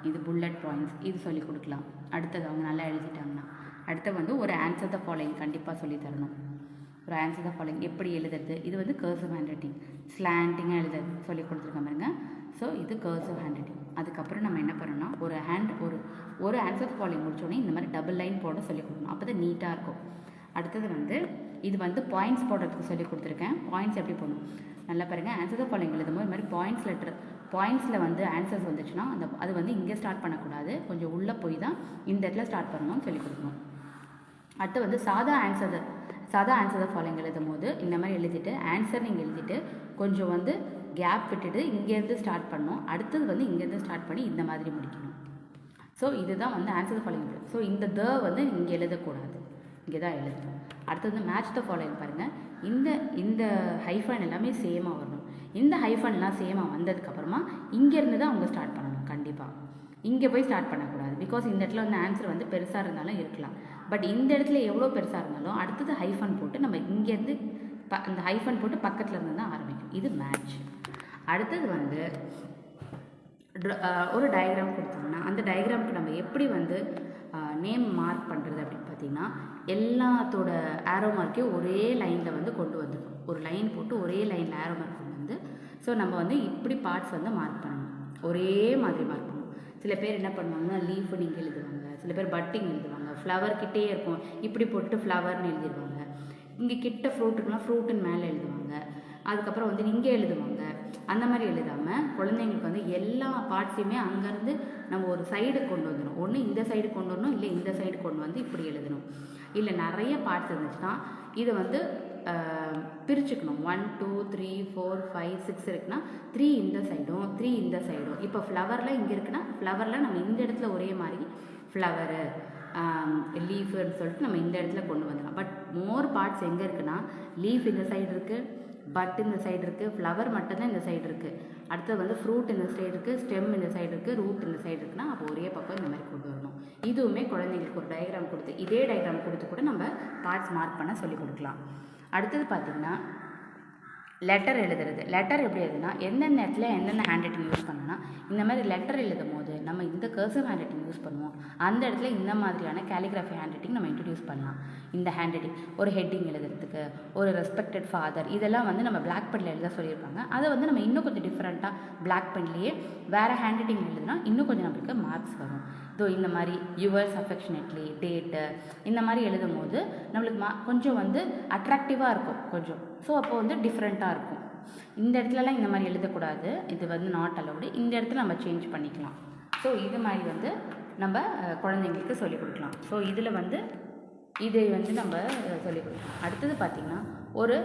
இது bullet points, இது சொல்லிக் கொடுக்கலாம். அடுத்தது அவங்க நல்லா எழுதிட்டாங்கன்னா அடுத்து வந்து ஒரு ஆன்சர் த ஃபாலோயிங் கண்டிப்பாக சொல்லி தரணும். ஒரு ஆன்சர் த ஃபாலோயிங் எப்படி எழுதுறது, இது வந்து கர்சிவ் ஹேண்ட் ரைட்டிங், ஸ்லாண்டிங்காக எழுதுறது சொல்லி கொடுத்துருக்கேன் பாருங்க. ஸோ இது கர்சிவ் ஹேண்ட் ரைட்டிங். அதுக்கப்புறம் நம்ம என்ன பண்ணணும்னா ஒரு ஆன்சர் த ஃபாலோயிங் முடிச்சோடனே இந்த மாதிரி டபுள் லைன் போட சொல்லி கொடுக்கணும். அப்போ தான் நீட்டாக இருக்கும். அடுத்தது வந்து இது வந்து பாயிண்ட்ஸ் போடுறதுக்கு சொல்லி கொடுத்துருக்கேன். பாயிண்ட்ஸ் எப்படி போடணும் நல்லா பாருங்கள். ஆன்சர் த ஃபாலோயிங் எழுதும்போது இது மாதிரி பாயிண்ட்ஸில் வந்து ஆன்சர்ஸ் வந்துச்சுன்னா அது வந்து இங்கே ஸ்டார்ட் பண்ணக்கூடாது, கொஞ்சம் உள்ளே போய் தான் இந்த இடத்துல ஸ்டார்ட் பண்ணணும்னு சொல்லி கொடுக்கணும். அடுத்து வந்து சாதா ஆன்சர் த ஃபாலோயிங் எழுதும் போது இந்த மாதிரி எழுதிட்டு ஆன்சர் நீங்கள் எழுதிட்டு கொஞ்சம் வந்து கேப் விட்டுட்டு இங்கேருந்து ஸ்டார்ட் பண்ணணும். அடுத்தது வந்து இங்கேருந்து ஸ்டார்ட் பண்ணி இந்த மாதிரி முடிக்கணும். ஸோ இதுதான் வந்து ஆன்சர் த ஃபாலோயிங். ஸோ இந்த வந்து இங்கே எழுதக்கூடாது, இங்கே தான் எழுதணும். அடுத்து வந்து மேட்ச் த ஃபாலோயிங் பாருங்கள். இந்த ஹைஃபன் எல்லாமே சேமாக வரணும். இந்த ஹைஃபன்லாம் சேமாக வந்ததுக்கப்புறமா இங்கேருந்து தான் அவங்க ஸ்டார்ட் பண்ணணும். கண்டிப்பாக இங்கே போய் ஸ்டார்ட் பண்ணக்கூடாது. பிகாஸ் இந்த இடத்துல வந்து ஆன்சர் வந்து பெருசாக இருந்தாலும் இருக்கலாம். பட் இந்த இடத்துல எவ்வளோ பெருசாக இருந்தாலும் அடுத்தது ஹைஃபன் போட்டு நம்ம இங்கேருந்து அந்த ஹைஃபன் போட்டு பக்கத்தில் இருந்து தான் ஆரம்பிக்கும். இது மேட்ச். அடுத்தது வந்து ஒரு டயக்ராம் கொடுத்தோம்னா அந்த டயக்ராமுக்கு நம்ம எப்படி வந்து நேம் மார்க் பண்ணுறது அப்படின்னு பார்த்தீங்கன்னா எல்லாத்தோட ஆரோ மார்க்கையும் ஒரே லைனில் வந்து கொண்டு வந்துடும். ஒரு லைன் போட்டு ஒரே லைனில் ஆரோ மார்க் கொண்டு வந்து ஸோ நம்ம வந்து இப்படி பார்ட்ஸ் வந்து மார்க் பண்ணணும், ஒரே மாதிரி மார்க் பண்ணணும். சில பேர் என்ன பண்ணுவாங்கன்னா லீஃப் நீங்கள் எழுதுவாங்க, சில பேர் பட்டிங் எழுதுவாங்க, ஃப்ளவர் கிட்டே இருக்கும் இப்படி போட்டு ஃப்ளவர்னு எழுதிடுவாங்க. இங்கே கிட்ட ஃப்ரூட்டுக்குலாம் ஃப்ரூட்டுன்னு மேலே எழுதுவாங்க. அதுக்கப்புறம் வந்து இங்கே எழுதுவாங்க. அந்த மாதிரி எழுதாமல் குழந்தைங்களுக்கு வந்து எல்லா பார்ட்ஸையுமே அங்கேருந்து நம்ம ஒரு சைடு கொண்டு வந்துடணும். ஒன்று இந்த சைடு கொண்டு வரணும், இல்லை இந்த சைடு கொண்டு வந்து இப்படி எழுதணும். இல்லை நிறைய பார்ட்ஸ் இருந்துச்சுன்னா இதை வந்து பிரிச்சுக்கணும். 1 2 3 4 5 6 இருக்குன்னா 3 இந்த சைடும் 3 இந்த சைடும். இப்போ ஃப்ளவரில் இங்கே இருக்குன்னா ஃப்ளவரில் நம்ம இந்த இடத்துல ஒரே மாதிரி ஃப்ளவரு லீஃப்னு சொல்லிட்டு நம்ம இந்த இடத்துல கொண்டு வந்துடலாம். பட் மோர் பார்ட்ஸ் எங்கே இருக்குன்னா லீஃப் இந்த சைடு இருக்குது, பட் இந்த சைடு இருக்குது, ஃப்ளவர் மட்டும்தான் இந்த சைடு இருக்குது. அடுத்தது வந்து ஃப்ரூட் இந்த சைடு இருக்குது, ஸ்டெம் இந்த சைடு இருக்குது, ரூட் இந்த சைடு இருக்குன்னா அப்போ ஒரே பக்கம் இந்த மாதிரி கொண்டு வரணும். இதுவுமே குழந்தைங்களுக்கு ஒரு டயக்ராம் கொடுத்து இதே டயக்ராம் கொடுத்து கூட நம்ம பார்ட்ஸ் மார்க் பண்ண சொல்லி கொடுக்கலாம். அடுத்தது பார்த்திங்கன்னா லெட்டர் எழுதுறது. லெட்டர் எப்படி எழுதுனா எந்தெந்த இடத்துல என்னென்ன ஹேண்ட் ரைட்டிங் யூஸ் பண்ணோன்னா இந்த மாதிரி லெட்டர் எழுதும் போது நம்ம இந்த கர்சிவ் ஹேண்ட் ரைட்டிங் யூஸ் பண்ணுவோம். அந்த இடத்துல இந்த மாதிரியான கேலிகிராஃபி ஹேண்ட் ரைட்டிங் நம்ம இன்ட்ரடியூஸ் பண்ணலாம். இந்த ஹேண்ட் ரைட்டிங் ஒரு ஹெட்டிங் எழுதுறதுக்கு, ஒரு ரெஸ்பெக்டட் ஃபாதர், இதெல்லாம் வந்து நம்ம பிளாக் பென்னில் எழுத சொல்லியிருப்பாங்க. அதை வந்து நம்ம இன்னும் கொஞ்சம் டிஃப்ரெண்ட்டாக பிளாக் பென்லேயே வேறு ஹேண்ட் ரைட்டிங் எழுதுனா இன்னும் கொஞ்சம் நம்மளுக்கு மார்க்ஸ் வரும். இந்த மாதிரி யுவர்ஸ் அஃபெக்ஷனேட்லி, டேட்டு, இந்த மாதிரி எழுதும் போது நம்மளுக்கு கொஞ்சம் வந்து அட்ராக்டிவாக இருக்கும் கொஞ்சம். ஸோ அப்போ வந்து டிஃப்ரெண்ட்டாக இருக்கும். இந்த இடத்துலலாம் இந்த மாதிரி எழுதக்கூடாது, இது வந்து நாட் அலவுடு. இந்த இடத்துல நம்ம சேஞ்ச் பண்ணிக்கலாம். ஸோ இது மாதிரி வந்து நம்ம குழந்தைங்களுக்கு சொல்லிக் கொடுக்கலாம். ஸோ இதில் வந்து இதை வந்து நம்ம சொல்லிக் கொடுக்கலாம். அடுத்தது பார்த்திங்கன்னா ஒரு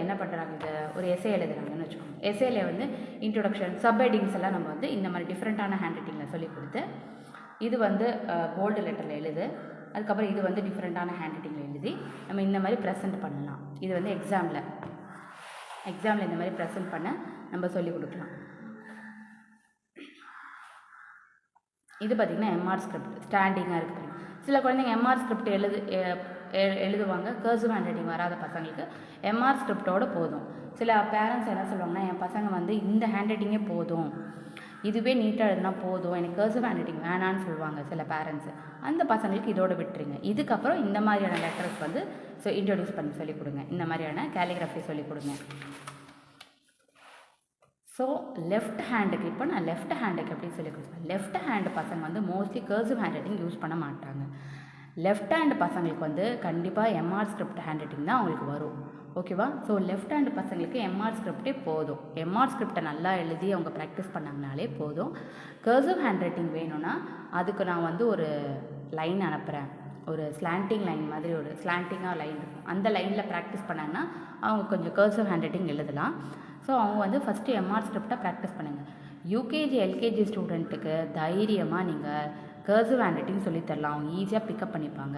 என்ன பண்ணுறாங்க, இதை ஒரு எஸ்ஏ எழுதுறாங்கன்னு வச்சுக்கோங்க. எஸ்ஏல வந்து இன்ட்ரொடக்ஷன், சப்ஹெட்டிங்ஸ் எல்லாம் நம்ம வந்து இந்த மாதிரி டிஃப்ரெண்ட்டான ஹேண்ட் ரைட்டிங்கில் சொல்லிக் கொடுத்து இது வந்து போல்டு லெட்டரில் எழுது. அதுக்கப்புறம் இது வந்து டிஃப்ரெண்ட்டான ஹேண்ட் ரைட்டிங்கில் எழுதி நம்ம இந்த மாதிரி ப்ரெசென்ட் பண்ணலாம். இது வந்து எக்ஸாமில் இந்த மாதிரி ப்ரெசென்ட் பண்ண நம்ம சொல்லிக் கொடுக்கலாம். இது பார்த்திங்கன்னா எம்ஆர் ஸ்கிரிப்ட் ஸ்டாண்டிங்காக இருக்குது. சில குழந்தைங்க எம்ஆர் ஸ்கிரிப்ட் எழுதுவாங்க. கர்சிவ் ஹேண்ட் ரைட்டிங் வராத பசங்களுக்கு எம்ஆர் ஸ்கிரிப்டோடு போதும். சில பேரண்ட்ஸ் என்ன சொல்லுவாங்கன்னா என் பசங்க வந்து இந்த ஹேண்ட் ரைட்டிங்கே போதும், இதுவே நீட்டாக எழுதுனா போதும், எனக்கு கர்சிவ் ஹேண்ட் ரைட்டிங் வேணான்னு சொல்லுவாங்க சில பேரண்ட்ஸு. அந்த பசங்களுக்கு இதோடு விட்டுருங்க. இதுக்கப்புறம் இந்த மாதிரியான லெட்டர்ஸ் வந்து இன்ட்ரடியூஸ் பண்ணி சொல்லிக் கொடுங்க. இந்த மாதிரியான கேலிகிராஃபி சொல்லிக் கொடுங்க. ஸோ லெஃப்ட் ஹேண்டுக்கு இப்போ நான் லெஃப்ட் ஹேண்டுக்கு எப்படி சொல்லிக் கொடுப்பேன். லெஃப்ட் ஹேண்டு பசங்க வந்து mostly cursive hand writing use பண்ண மாட்டாங்க. லெஃப்ட் ஹேண்டு பசங்களுக்கு வந்து கண்டிப்பாக எம்ஆர் ஸ்கிரிப்ட் ஹேண்ட் ரைட்டிங் தான் அவங்களுக்கு வரும். ஓகேவா? ஸோ லெஃப்ட் ஹேண்டு பசங்களுக்கு எம்ஆர் ஸ்கிரிப்டே போதும். எம்ஆர் ஸ்கிரிப்டை நல்லா எழுதி அவங்க ப்ராக்டிஸ் பண்ணாங்கனாலே போதும். கர்சிவ் ஹேண்ட் ரைட்டிங் வேணும்னா அதுக்கு நான் வந்து ஒரு லைன் அனுப்புகிறேன், ஒரு ஸ்லாண்டிங் லைன் மாதிரி ஒரு ஸ்லாண்டிங்காக லைன் இருக்கும். அந்த லைனில் ப்ராக்டிஸ் பண்ணாங்கன்னா அவங்க கொஞ்சம் கர்சிவ் ஹேண்ட் ரைட்டிங் எழுதலாம். ஸோ அவங்க வந்து ஃபஸ்ட்டு எம்ஆர் ஸ்கிரிப்டை ப்ராக்டிஸ் பண்ணுங்கள். யூகேஜி எல்கேஜி ஸ்டூடெண்ட்டுக்கு தைரியமாக நீங்கள் கர்சிவ் ஹேண்ட் ரைட்டிங் சொல்லித்தரலாம். அவங்க ஈஸியாக பிக்கப் பண்ணிப்பாங்க.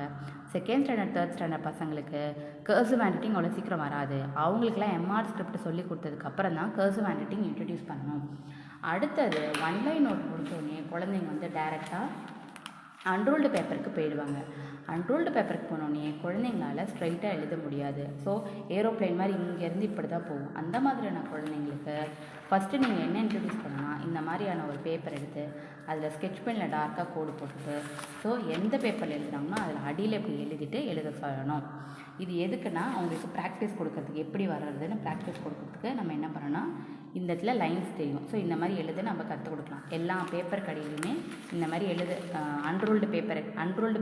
செகண்ட் ஸ்டாண்டர்ட் தேர்ட் ஸ்டாண்டர்ட் பசங்களுக்கு கர்சிவ் ஹேண்ட் ரைட்டிங் அவ்வளோ சீக்கிரம் வராது. அவங்களுக்குலாம் எம்ஆர் ஸ்கிரிப்ட் சொல்லி கொடுத்ததுக்கப்புறம் தான் கர்சிவ் ஹேண்ட் ரைட்டிங் இன்ட்ரடியூஸ் பண்ணணும். அடுத்தது ஒன்லைன் நோட் முடிச்சோடனே குழந்தைங்க வந்து டைரெக்டாக அன்ரூல்டு பேப்பருக்கு போயிடுவாங்க. அன்ரூல்டு பேப்பருக்கு போனோடனே குழந்தைங்களால் ஸ்ட்ரைட்டாக எழுத முடியாது. ஸோ ஏரோப்ளைன் மாதிரி இங்கேருந்து இப்படி தான் போகும். அந்த மாதிரியான குழந்தைங்களுக்கு ஃபஸ்ட்டு நீங்கள் என்ன இன்ட்ரடியூஸ் பண்ணலாம், இந்த மாதிரியான ஒரு பேப்பர் எடுத்து அதில் ஸ்கெட்ச் பெனில் டார்க்காக கோடு போட்டுட்டு ஸோ எந்த பேப்பரில் எழுதுனாங்கன்னா அதில் அடியில் இப்படி எழுதிட்டு எழுத சொல்லணும். இது எதுக்குன்னா அவங்களுக்கு ப்ராக்டிஸ் கொடுக்கறதுக்கு, எப்படி வர்றதுன்னு ப்ராக்டிஸ் கொடுக்கறதுக்கு நம்ம என்ன பண்ணோன்னா இந்த இடத்துல லைன்ஸ் தெரியும். ஸோ இந்த மாதிரி எழுத நம்ம கற்றுக் கொடுக்கலாம். எல்லா பேப்பர் கடியிலையுமே இந்த மாதிரி எழுது அன்ரோல்டு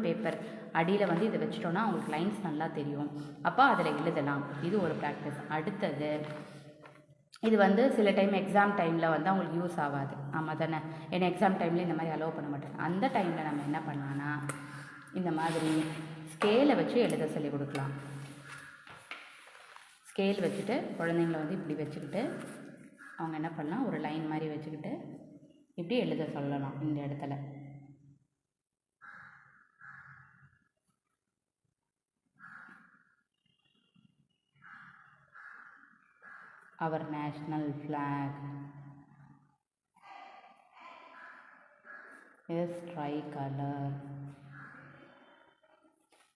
பேப்பர் அடியில் வந்து இதை வச்சிட்டோன்னா அவங்களுக்கு லைன்ஸ் நல்லா தெரியும். அப்போ அதில் எழுதலாம். இது ஒரு ப்ராக்டிஸ். அடுத்தது இது வந்து சில டைம் எக்ஸாம் டைமில் வந்து அவங்களுக்கு யூஸ் ஆகாது. ஆமாம் தானே? ஏன்னா எக்ஸாம் டைமில் இந்த மாதிரி அலோவ் பண்ண மாட்டாங்க. அந்த டைமில் நம்ம என்ன பண்ணலான்னா இந்த மாதிரி ஸ்கேலை வச்சு எழுத சொல்லி கொடுக்கலாம். ஸ்கேல் வச்சுட்டு குழந்தைங்கள வந்து இப்படி வச்சுக்கிட்டு அவங்க என்ன பண்ணலாம், ஒரு லைன் மாதிரி வச்சுக்கிட்டு இப்படி எழுத சொல்லலாம். இந்த இடத்துல our national flag is tricolor.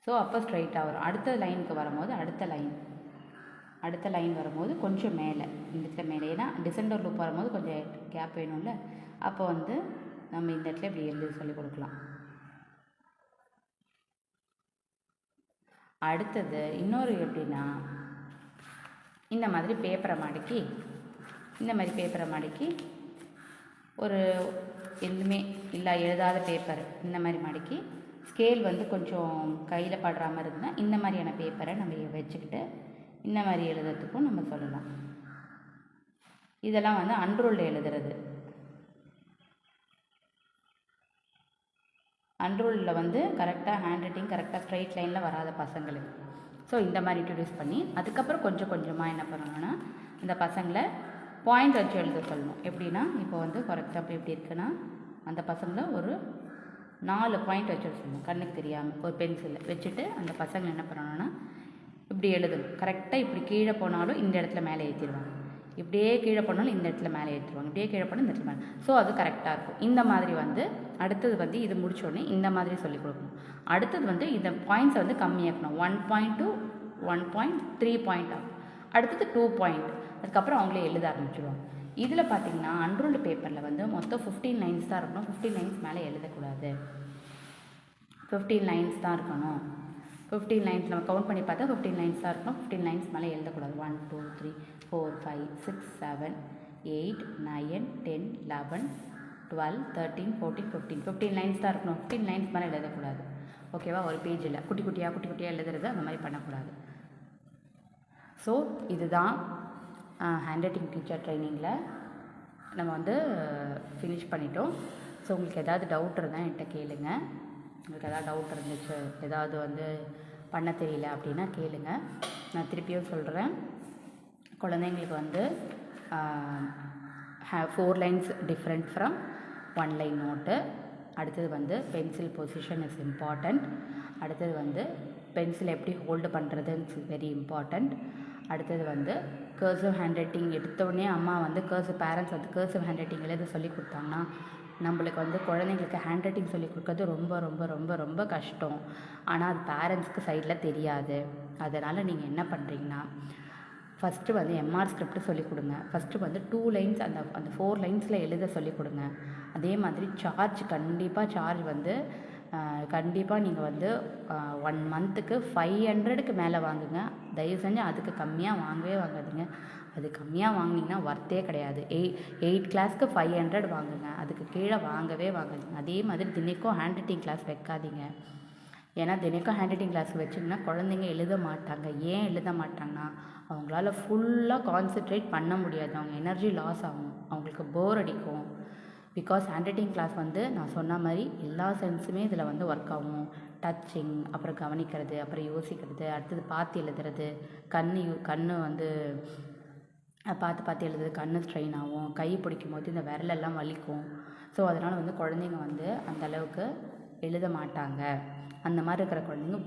So அப்போ ஸ்ட்ரைட்டாக வரும். அடுத்த லைனுக்கு வரும்போது அடுத்த லைன் வரும்போது கொஞ்சம் மேலே, இந்த இடத்துல மேலே, ஏன்னா டிசெண்டர் லூப் வரும்போது கொஞ்சம் கேப் வேணும்ல. அப்போ வந்து நம்ம இந்த இடத்துல இப்படி எழுதி சொல்லி கொடுக்கலாம். அடுத்தது இன்னொரு எப்படின்னா இந்த மாதிரி பேப்பரை மடக்கி ஒரு எதுவுமே இல்லை எழுதாத பேப்பர் இந்த மாதிரி மடக்கி ஸ்கேல் வந்து கொஞ்சம் கையில் படுற மாதிரி இருக்குன்னா இந்த மாதிரியான பேப்பரை நம்ம வச்சுக்கிட்டு இந்த மாதிரி எழுதுறதுக்கும் நம்ம சொல்லலாம். இதெல்லாம் வந்து அன்ரோல்டு எழுதுறது. அன்ரோல்டில் வந்து கரெக்டாக ஹேண்ட் ரைட்டிங் கரெக்டாக ஸ்ட்ரைட் லைனில் வராத பசங்களுக்கு ஸோ இந்த மாதிரி இன்ட்ரடியூஸ் பண்ணி அதுக்கப்புறம் கொஞ்சம் கொஞ்சமாக என்ன பண்ணணும்னா இந்த பசங்களை பாயிண்ட் வச்சு எழுத சொல்லணும். எப்படின்னா இப்போ வந்து ஃபார் எக்ஸாம்பிள் எப்படி இருக்குன்னா அந்த பசங்களை ஒரு 4 பாயிண்ட் வச்சு சொல்லணும். கண்ணுக்கு தெரியாமல் ஒரு பென்சிலில் வச்சுட்டு அந்த பசங்களை என்ன பண்ணணும்னா இப்படி எழுதணும். கரெக்டாக இப்படி கீழே போனாலும் இந்த இடத்துல மேலே ஏற்றிடுவாங்க, இப்படியே கீழே போனாலும் இந்த இடத்துல மேலே ஏற்றிடுவாங்க, இப்படியே கீழே போனால் இந்த இடத்துல மேலே. ஸோ அது கரெக்டாக இருக்கும். இந்த மாதிரி வந்து அடுத்தது வந்து இது முடித்தோடனே இந்த மாதிரி சொல்லிக் கொடுக்கணும். அடுத்தது வந்து இந்த பாயிண்ட்ஸை வந்து கம்மியாக்கணும். 1.2 1.3 பாயிண்ட் ஆகும். அடுத்தது 2 பாயிண்ட். அதுக்கப்புறம் அவங்களே எழுத ஆரம்பிச்சிடுவாங்க. இதில் பார்த்திங்கன்னா அன்ரோல்டு பேப்பரில் வந்து மொத்தம் 15 லைன்ஸ் தான் இருக்கணும். 15 லைன்ஸ் மேலே எழுதக்கூடாது. 15 லைன்ஸ் தான் இருக்கணும். 15 லைன்ஸ் நம்ம கவுண்ட் பண்ணி பார்த்தா 15 லைன்ஸ் தான் இருக்கணும். 15 லைன்ஸ் மேலே எழுதக்கூடாது. 1 2 3 4 5 6 7 8 9 10 11 12 13 14 15 15 லைன்ஸ் தான் இருக்கணும். 15 லைன்ஸ் மேலே எழுதக்கூடாது. ஓகேவா? ஒரு பேஜில் குட்டி குட்டியாக எழுதுறது அந்த மாதிரி பண்ணக்கூடாது. ஸோ இதுதான் ஹேண்ட் ரைட்டிங் டீச்சர் ட்ரைனிங்கில் நம்ம வந்து ஃபினிஷ் பண்ணிட்டோம். ஸோ உங்களுக்கு ஏதாவது டவுட் இருந்தால் என்கிட்ட கேளுங்க. உங்களுக்கு ஏதாவது டவுட் இருந்துச்சு, ஏதாவது வந்து பண்ண தெரியல அப்படின்னா கேளுங்க. நான் திருப்பியும் சொல்கிறேன், குழந்தைங்களுக்கு வந்து 4 lines different from 1 line note. அடுத்தது வந்து பென்சில் பொசிஷன் இஸ் இம்பார்ட்டண்ட். அடுத்தது வந்து பென்சில் எப்படி ஹோல்டு பண்ணுறதுன்னு இட்ஸ் வெரி இம்பார்ட்டண்ட். அடுத்தது வந்து கர்சிவ் ஹேண்ட் ரைட்டிங் எடுத்தோடனே அம்மா வந்து பேரண்ட்ஸ் வந்து கர்சிவ் ஹேண்ட் ரைட்டிங் எழுத சொல்லி கொடுத்தாங்கன்னா நம்மளுக்கு வந்து குழந்தைங்களுக்கு ஹேண்ட் ரைட்டிங் சொல்லி கொடுக்கறது ரொம்ப ரொம்ப ரொம்ப ரொம்ப கஷ்டம். ஆனால் அது பேரண்ட்ஸ்க்கு சைடில் தெரியாது. அதனால் நீங்கள் என்ன பண்ணுறீங்கன்னா ஃபஸ்ட்டு வந்து எம்ஆர் ஸ்கிரிப்ட் சொல்லிக் கொடுங்க. ஃபஸ்ட்டு வந்து 2 லைன்ஸ் அந்த 4 லைன்ஸில் எழுத சொல்லிக் கொடுங்க. அதே மாதிரி சார்ஜ் வந்து கண்டிப்பாக நீங்கள் வந்து 1 மந்த்துக்கு 500க்கு மேலே வாங்குங்க. தயவு செஞ்சு அதுக்கு கம்மியாக வாங்கவே வாங்காதீங்க. அது கம்மியாக வாங்கினீங்கன்னா ஒர்த்தே கிடையாது. 8 கிளாஸ்க்கு 500 வாங்குங்க. அதுக்கு கீழே வாங்கவே வாங்காதீங்க. அதே மாதிரி தினைக்கும் ஹேண்ட் ரைட்டிங் கிளாஸ் வைக்காதீங்க. ஏன்னா தினைக்கும் ஹேண்ட் ரைட்டிங் கிளாஸ் வச்சிங்கன்னா குழந்தைங்க எழுத மாட்டாங்க. ஏன் எழுத மாட்டாங்கன்னா அவங்களால ஃபுல்லாக கான்சென்ட்ரேட் பண்ண முடியாது. அவங்க எனர்ஜி லாஸ் ஆகும், அவங்களுக்கு போர் அடிக்கும். பிகாஸ் ஹேண்ட் ரைட்டிங் கிளாஸ் வந்து நான் சொன்ன மாதிரி எல்லா சென்ஸுமே இதில் வந்து ஒர்க் ஆகும். டச்சிங், அப்புறம் கவனிக்கிறது, அப்புறம் யோசிக்கிறது, அடுத்தது பார்த்து எழுதுறது, கண்ணு வந்து பார்த்து எழுதுறது, கண்ணு ஸ்ட்ரெயின் ஆகும், கை பிடிக்கும் போது இந்த விரலெல்லாம் வலிக்கும். ஸோ அதனால் வந்து குழந்தைங்க வந்து அந்தளவுக்கு எழுத மாட்டாங்க. அந்த மாதிரி இருக்கிற குழந்தைங்க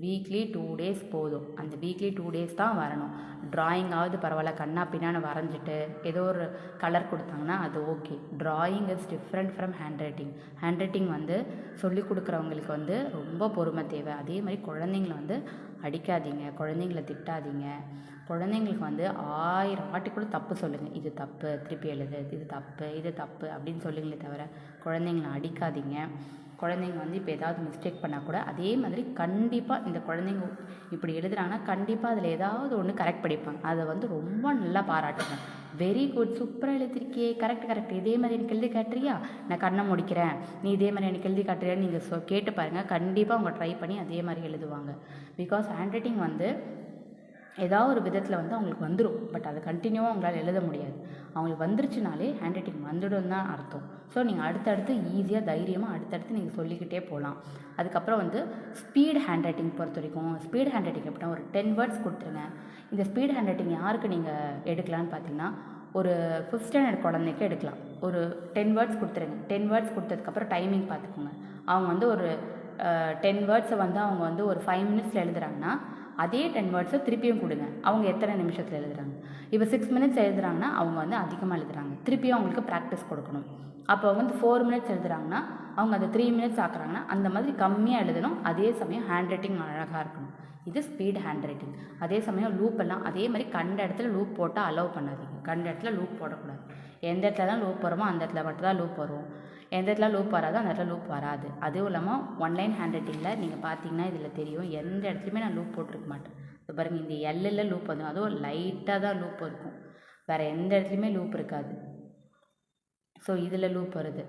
வீக்லி 2 டேஸ் போதும். அந்த வீக்லி 2 டேஸ் தான் வரணும். ட்ராயிங்காவது பரவாயில்ல, கண்ணா பின்னான்னு வரைஞ்சிட்டு ஏதோ ஒரு கலர் கொடுத்தாங்கன்னா அது okay. Drawing is different from hand writing வந்து சொல்லிக் கொடுக்குறவங்களுக்கு வந்து ரொம்ப பொறுமை தேவை. அதே மாதிரி குழந்தைங்கள வந்து அடிக்காதீங்க, குழந்தைங்கள திட்டாதீங்க. குழந்தைங்களுக்கு வந்து 1000 வாட்டி கூட தப்பு சொல்லுங்கள், இது தப்பு திருப்பி எழுது, இது தப்பு அப்படின்னு சொல்லுங்களே தவிர குழந்தைங்கள அடிக்காதீங்க. குழந்தைங்க வந்து இப்போ ஏதாவது மிஸ்டேக் பண்ணால் கூட அதே மாதிரி கண்டிப்பாக இந்த குழந்தைங்க இப்படி எழுதுறாங்கன்னா கண்டிப்பாக அதில் ஏதாவது ஒன்று கரெக்ட் படிப்பாங்க. அதை வந்து ரொம்ப நல்லா பாராட்டுங்க. வெரி குட், சூப்பராக எழுதிருக்கியே, கரெக்ட், இதே மாதிரி எனக்கு எழுதி காட்டுறியா, நான் கண்ணை முடிக்கிறேன், நீ இதே மாதிரி எனக்கு எழுதி காட்டுறியான்னு நீங்கள் கேட்டு பாருங்கள். கண்டிப்பாக அவங்க ட்ரை பண்ணி அதே மாதிரி எழுதுவாங்க. பிகாஸ் ஹேண்ட் ரைட்டிங் வந்து ஏதாவது ஒரு விதத்தில் வந்து அவங்களுக்கு வந்துடும். பட் அதை கண்டினியூவாக அவங்களால எழுத முடியாது. அவங்களுக்கு வந்துருச்சுனாலே ஹேண்ட் ரைட்டிங் வந்துடும் தான் அர்த்தம். ஸோ நீங்கள் அடுத்தடுத்து ஈஸியாக தைரியமாக அடுத்தடுத்து நீங்கள் சொல்லிக்கிட்டே போகலாம். அதுக்கப்புறம் வந்து ஸ்பீட் ஹேண்ட் ரைட்டிங் பொறுத்த வரைக்கும், ஸ்பீட் ஹேண்ட் ரைட்டிங் எப்படின்னா ஒரு 10 வேர்ட்ஸ் கொடுத்துருங்க. இந்த ஸ்பீட் ஹேண்ட் ரைட்டிங் யாருக்கு நீங்கள் எடுக்கலான்னு பார்த்தீங்கன்னா, ஒரு 5th ஸ்டாண்டர்ட் குழந்தைக்கு எடுக்கலாம். ஒரு 10 வேர்ட்ஸ் கொடுத்துருங்க. 10 வேர்ட்ஸ் கொடுத்ததுக்கப்புறம் டைமிங் பார்த்துக்கோங்க. அவங்க வந்து ஒரு 10 வேர்ட்ஸை வந்து அவங்க வந்து ஒரு 5 மினிட்ஸில் எழுதுறாங்கன்னா அதே 10 வேர்ட்ஸை திருப்பியும் கொடுங்க. அவங்க எத்தனை நிமிஷத்தில் எழுதுறாங்க. இப்போ 6 மினிட்ஸ் எழுதுறாங்கன்னா அவங்க வந்து அதிகமாக எழுதுறாங்க. திருப்பியும் அவங்களுக்கு ப்ராக்டிஸ் கொடுக்கணும். அப்போ அவங்க வந்து 4 மினிட்ஸ் எழுதுறாங்கன்னா அவங்க அதை 3 மினிட்ஸ் ஆக்குறாங்கன்னா அந்த மாதிரி கம்மியாக எழுதணும். அதே சமயம் ஹேண்ட் ரைட்டிங் அழகாக இருக்கணும். இது ஸ்பீட் ஹேண்ட் ரைட்டிங். அதே சமயம் லூப் எல்லாம் அதே மாதிரி கண்ட இடத்துல லூப் போட்டால் அலோவ் பண்ணாதீங்க. கண்ட இடத்துல லூப் போடக்கூடாது. எந்த இடத்துல தான் லூப் வருமோ அந்த இடத்துல மட்டும் தான் லூப் வரும். எந்த இடத்துல லூப் வராதோ அந்த இடத்துல லூப் வராது. அதுவும் இல்லாமல் ஒன்லைன் ஹேண்ட் ரைட்டிங்கில் நீங்கள் பார்த்தீங்கன்னா இதில் தெரியும், எந்த இடத்துலையுமே நான் லூப் போட்டிருக்க மாட்டேன். இப்போ பாருங்கள், இந்த எல்லில் லூப் வந்து அதுவும் லைட்டாக தான் லூப் இருக்கும். வேறு எந்த இடத்துலையுமே லூப் இருக்காது. ஸோ இதில் லூப் வருது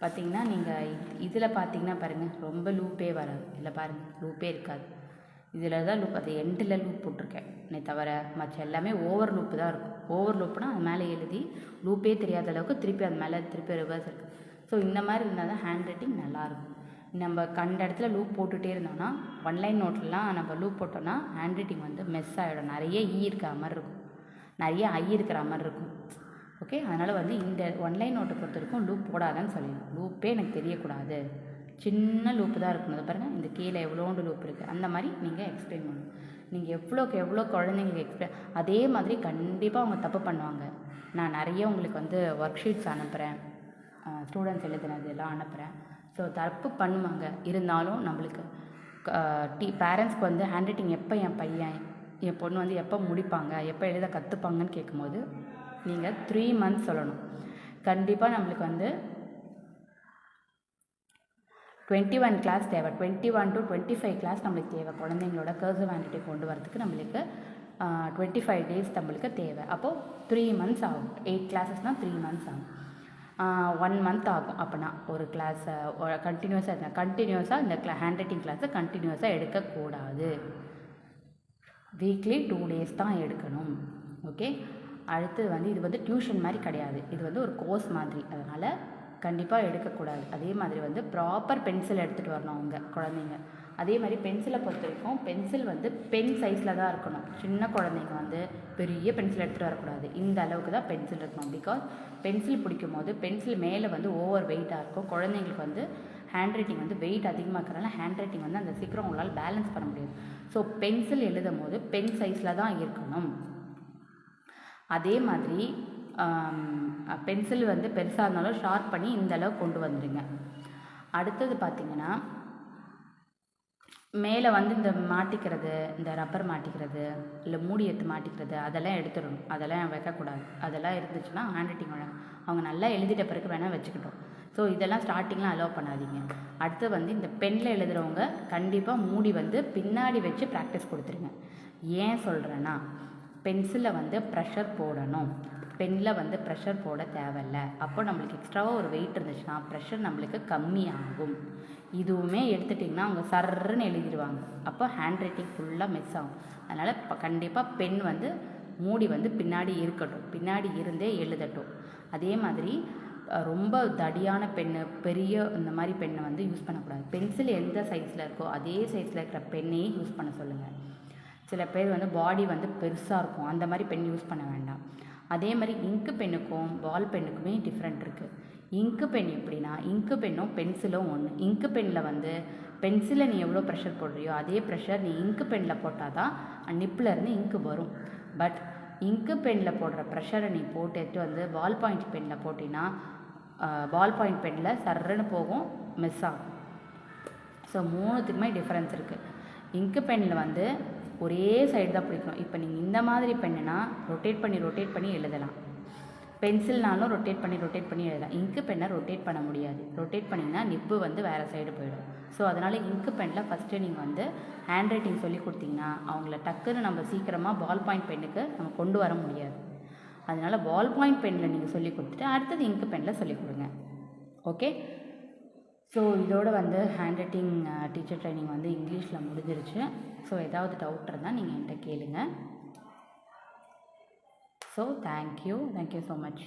பார்த்தீங்கன்னா, நீங்கள் இதில் பார்த்தீங்கன்னா பாருங்கள், ரொம்ப லூப்பே வராது. இல்லை பாருங்கள், லூப்பே இருக்காது. இதில் தான் லூப், அது எண்டில் லூப் போட்டிருக்கேன் தவிர மற்ற எல்லாமே ஓவர் லூப்பு தான் இருக்கும். ஓவர் லூப்னால் அது மேலே எழுதி லூப்பே தெரியாத அளவுக்கு திருப்பி அது மேலே திருப்பி ரிவர்ஸ் இருக்குது. ஸோ இந்த மாதிரி இருந்தால் தான் ஹேண்ட் ரைட்டிங் நல்லாயிருக்கும். நம்ம கண்ட இடத்துல லூப் போட்டுகிட்டே இருந்தோம்னா, ஒன்லைன் நோட்லாம் நம்ம லூப் போட்டோம்னா ஹேண்ட் ரைட்டிங் வந்து மெஸ் ஆகிடும். நிறைய இருக்கிற மாதிரி இருக்கும், நிறைய இருக்கிற மாதிரி இருக்கும். ஓகே, அதனால் வந்து இந்த ஒன்லைன் நோட்டை பொறுத்த வரைக்கும் லூப் போடாதான்னு சொல்லிடணும். லூப்பே எனக்கு தெரியக்கூடாது, சின்ன லூப்பு தான் இருக்கணும். அதை பாருங்கள், இந்த கீழே எவ்வளோண்டு லூப் இருக்குது, அந்த மாதிரி நீங்கள் எக்ஸ்பிளைன் பண்ணணும். நீங்கள் எவ்வளோக்கு எவ்வளோ குழந்தைங்களுக்கு அதே மாதிரி கண்டிப்பாக அவங்க தப்பு பண்ணுவாங்க. நான் நிறைய உங்களுக்கு வந்து ஒர்க் ஷீட்ஸ் அனுப்புகிறேன், ஸ்டூடெண்ட்ஸ் எழுதுனது எல்லாம் அனுப்புகிறேன். ஸோ தப்பு பண்ணுவாங்க. இருந்தாலும் நம்மளுக்கு பேரண்ட்ஸ்க்கு வந்து ஹேண்ட் ரைட்டிங் எப்போ என் பையன் என் பொண்ணு வந்து எப்போ முடிப்பாங்க, எப்போ எழுத கற்றுப்பாங்கன்னு கேட்கும்போது நீங்கள் 3 மந்த்ஸ் சொல்லணும். கண்டிப்பாக நம்மளுக்கு வந்து 21 கிளாஸ் தேவை. 21 to 25 கிளாஸ் நம்மளுக்கு தேவை. குழந்தைங்களோட கர்சிவ் ஹேண்ட் ரைட்டிங் கொண்டு வரதுக்கு நம்மளுக்கு 25 டேஸ் நம்மளுக்கு தேவை. அப்போது 3 மந்த்ஸ் ஆகும். 8 கிளாஸஸ்னால் 3 மந்த்ஸ் ஆகும். 1 மந்த் ஆகும். அப்போனா ஒரு கிளாஸை கண்டினியூஸாக இந்த ஹேண்ட் ரைட்டிங் கிளாஸை கண்டினியூஸாக எடுக்கக்கூடாது. வீக்லி 2 டேஸ் தான் எடுக்கணும். ஓகே, அடுத்து வந்து இது வந்து டியூஷன் மாதிரி கிடையாது, இது வந்து ஒரு கோர்ஸ் மாதிரி. அதனால் கண்டிப்பாக எடுக்கக்கூடாது. அதே மாதிரி வந்து ப்ராப்பர் பென்சில் எடுத்துகிட்டு வரணும் அவங்க குழந்தைங்க. அதே மாதிரி பென்சிலை பொறுத்த வரைக்கும் பென்சில் வந்து பென் சைஸில் தான் இருக்கணும். சின்ன குழந்தைங்க வந்து பெரிய பென்சில் எடுத்துகிட்டு வரக்கூடாது. இந்த அளவுக்கு தான் பென்சில் இருக்கணும். பிகாஸ் பென்சில் பிடிக்கும் போது பென்சில் மேலே வந்து ஓவர் வெயிட்டாக இருக்கும். குழந்தைங்களுக்கு வந்து ஹேண்ட் ரைட்டிங் வந்து வெயிட் அதிகமாக இருக்கிறனால ஹேண்ட் ரைட்டிங் வந்து அந்த சீக்கிரம் உங்களால் பேலன்ஸ் பண்ண முடியாது. ஸோ பென்சில் எழுதும் போது பென் சைஸில் தான் இருக்கணும். அதே மாதிரி பென்சில் வந்து பெருசாக இருந்தாலும் ஷார்ப் பண்ணி இந்த அளவு கொண்டு வந்துடுங்க. அடுத்தது பார்த்திங்கன்னா, மேலே வந்து இந்த மாட்டிக்கிறது, இந்த ரப்பர் மாட்டிக்கிறது, இல்லை மூடி எடுத்து மாட்டிக்கிறது, அதெல்லாம் எடுத்துடணும். அதெல்லாம் வைக்கக்கூடாது. அதெல்லாம் இருந்துச்சுன்னா ஹேண்ட் ரைட்டிங் அவங்க நல்லா எழுதிட்ட பிறகு வேணால் வச்சுக்கிட்டோம். ஸோ இதெல்லாம் ஸ்டார்டிங்லாம் அலோவ் பண்ணாதீங்க. அடுத்து வந்து இந்த பெனில் எழுதுகிறவங்க கண்டிப்பாக மூடி வந்து பின்னாடி வச்சு ப்ராக்டிஸ் கொடுத்துருங்க. ஏன் சொல்கிறேன்னா, பென்சிலில் வந்து ப்ரெஷர் போடணும், பெனில் வந்து ப்ரெஷர் போட தேவையில்லை. அப்போ நம்மளுக்கு எக்ஸ்ட்ராவாக ஒரு வெயிட் இருந்துச்சுன்னா ப்ரெஷர் நம்மளுக்கு கம்மியாகும். இதுவுமே எடுத்துட்டிங்கன்னா அவங்க சர்ன்னு எழுதிடுவாங்க. அப்போ ஹேண்ட் ரைட்டிங் ஃபுல்லாக மிஸ் ஆகும். அதனால் இப்போ கண்டிப்பாக பென் வந்து மூடி வந்து பின்னாடி இருக்கட்டும், பின்னாடி இருந்தே எழுதட்டும். அதே மாதிரி ரொம்ப தடியான பென்னு, பெரிய இந்த மாதிரி பெண்ணை வந்து யூஸ் பண்ணக்கூடாது. பென்சில் எந்த சைஸில் இருக்கோ அதே சைஸில் இருக்கிற பெண்ணையே யூஸ் பண்ண சொல்லுங்கள். சில பேர் வந்து பாடி வந்து பெருசாக இருக்கும், அந்த மாதிரி பென் யூஸ் பண்ண வேண்டாம். அதே மாதிரி இங்கு பென்னுக்கும் பால் பென்னுக்குமே டிஃப்ரெண்ட் இருக்குது. இங்கு பென் எப்படின்னா, இங்கு பென்னும் பென்சிலும் ஒன்று. இங்கு பென்னில் வந்து பென்சிலில் நீ எவ்வளோ ப்ரெஷர் போடுறியோ அதே ப்ரெஷர் நீ இங்கு பெனில் போட்டால் தான் நிப்பிலேருந்து இங்கு வரும். பட் இங்கு பெனில் போடுற ப்ரெஷரை நீ போட்டுட்டு வந்து பால் பாயிண்ட் பெனில் போட்டின்னா பால் பாயிண்ட் பெனில் சர்றன்னு போகும், மிஸ் ஆகும். ஸோ மூணுத்துக்குமே டிஃப்ரென்ஸ் இருக்குது. இங்கு பெனில் வந்து ஒரே சைடு தான் பிடிக்கணும். இப்போ நீங்கள் இந்த மாதிரி பெண்ணுனா ரொட்டேட் பண்ணி எழுதலாம். பென்சில்னாலும் ரொட்டேட் பண்ணி எழுதலாம். இங்கு பெண்ணை ரொட்டேட் பண்ண முடியாது. ரொட்டேட் பண்ணிங்கன்னா நிப்பு வந்து வேறு சைடு போயிடும். ஸோ அதனால் இங்கு பெனில் ஃபஸ்ட்டு நீங்கள் வந்து ஹேண்ட் ரைட்டிங் சொல்லி கொடுத்தீங்கன்னா அவங்கள டக்குன்னு நம்ம சீக்கிரமாக பால் பாயிண்ட் பென்னுக்கு நம்ம கொண்டு வர முடியாது. அதனால் பால் பாயிண்ட் பெனில் நீங்கள் சொல்லி கொடுத்துட்டு அடுத்தது இங்கு பெனில் சொல்லிக் கொடுங்க. ஓகே. ஸோ இதோட வந்து ஹேண்ட் ரைட்டிங் டீச்சர் ட்ரைனிங் வந்து இங்கிலீஷில் முடிஞ்சிருச்சு. ஸோ ஏதாவது டவுட் இருந்தால் நீங்கள் என்கிட்ட கேளுங்க. So thank you so much.